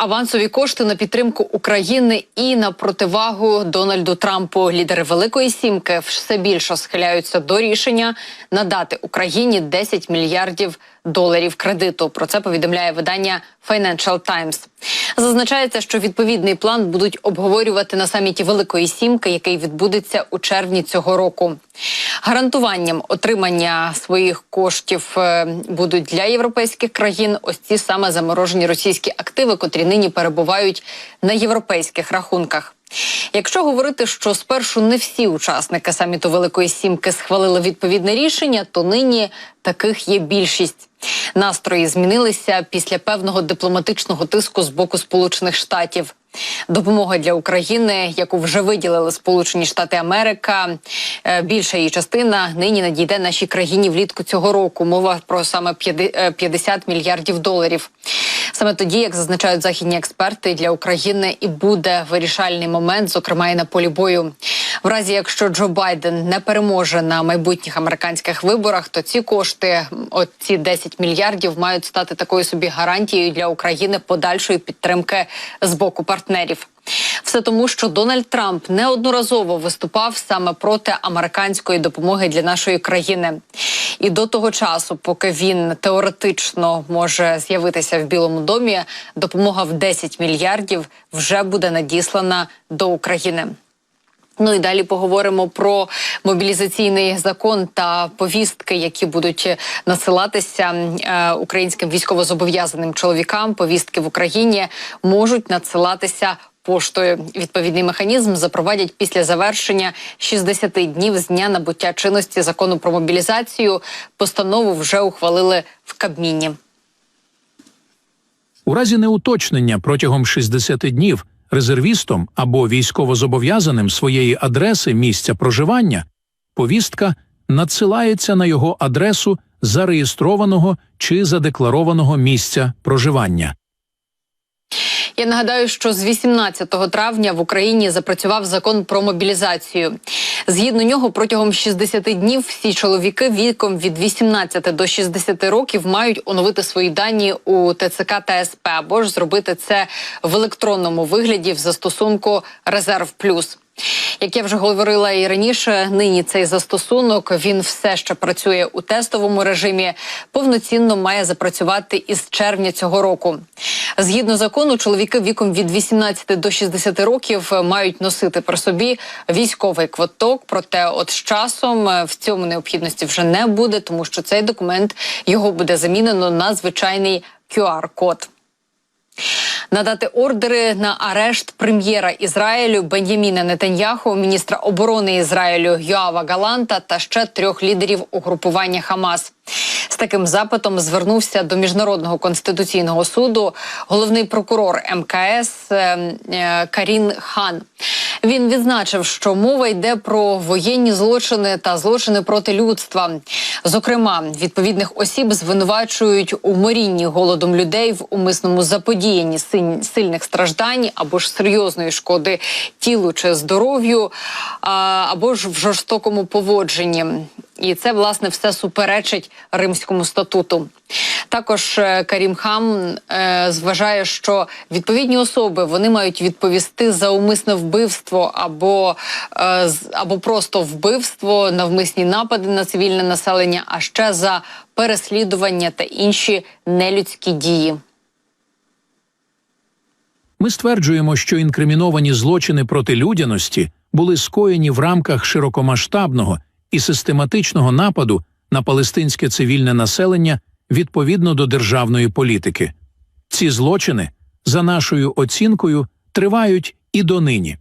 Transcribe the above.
Авансові кошти на підтримку України і на противагу Дональду Трампу. Лідери Великої Сімки все більше схиляються до рішення надати Україні 10 мільярдів доларів кредиту. Про це повідомляє видання Financial Times. Зазначається, що відповідний план будуть обговорювати на саміті Великої Сімки, який відбудеться у червні цього року. Гарантуванням отримання своїх коштів будуть для європейських країн ось ці саме заморожені російські активи, котрі нині перебувають на європейських рахунках. Якщо говорити, що спершу не всі учасники саміту Великої Сімки схвалили відповідне рішення, то нині таких є більшість. Настрої змінилися після певного дипломатичного тиску з боку Сполучених Штатів. Допомога для України, яку вже виділили Сполучені Штати Америка, більша її частина нині надійде нашій країні влітку цього року. Мова про саме 50 мільярдів доларів. Саме тоді, як зазначають західні експерти, для України і буде вирішальний момент, зокрема і на полі бою. В разі, якщо Джо Байден не переможе на майбутніх американських виборах, то ці кошти, ці 10 мільярдів, мають стати такою собі гарантією для України подальшої підтримки з боку партнерів. Все тому, що Дональд Трамп неодноразово виступав саме проти американської допомоги для нашої країни. І до того часу, поки він теоретично може з'явитися в Білому домі, допомога в 10 мільярдів вже буде надіслана до України. Ну і далі поговоримо про мобілізаційний закон та повістки, які будуть надсилатися українським військовозобов'язаним чоловікам. Повістки в Україні можуть надсилатися поштою. Відповідний механізм запровадять після завершення 60 днів з дня набуття чинності закону про мобілізацію. Постанову вже ухвалили в Кабміні. У разі неуточнення протягом 60 днів резервістом або військовозобов'язаним своєї адреси місця проживання повістка надсилається на його адресу зареєстрованого чи задекларованого місця проживання. Я нагадаю, що з 18 травня в Україні запрацював закон про мобілізацію. Згідно нього, протягом 60 днів всі чоловіки віком від 18 до 60 років мають оновити свої дані у ТЦК та СП, або ж зробити це в електронному вигляді в застосунку «Резерв Плюс». Як я вже говорила і раніше, нині цей застосунок, він все ще працює у тестовому режимі, повноцінно має запрацювати із червня цього року. Згідно закону, чоловіки віком від 18 до 60 років мають носити при собі військовий квиток, проте от з часом в цьому необхідності вже не буде, тому що цей документ, його буде замінено на звичайний QR-код. Надати ордери на арешт прем'єра Ізраїлю Бен'яміна Нетаньяху, міністра оборони Ізраїлю Йоава Галанта та ще 3 лідерів угрупування Хамас. З таким запитом звернувся до Міжнародного конституційного суду головний прокурор МКС Карін Хан. Він відзначив, що мова йде про воєнні злочини та злочини проти людства. Зокрема, відповідних осіб звинувачують у морінні голодом людей, в умисному заподіянні сильних страждань або ж серйозної шкоди тілу чи здоров'ю, або ж в жорстокому поводженні. І це, власне, все суперечить Римському статуту. Також Карім Хан зважає, що відповідні особи, вони мають відповісти за умисне вбивство або просто вбивство, навмисні напади на цивільне населення, а ще за переслідування та інші нелюдські дії. Ми стверджуємо, що інкриміновані злочини проти людяності були скоєні в рамках широкомасштабного і систематичного нападу на палестинське цивільне населення відповідно до державної політики. Ці злочини, за нашою оцінкою, тривають і донині.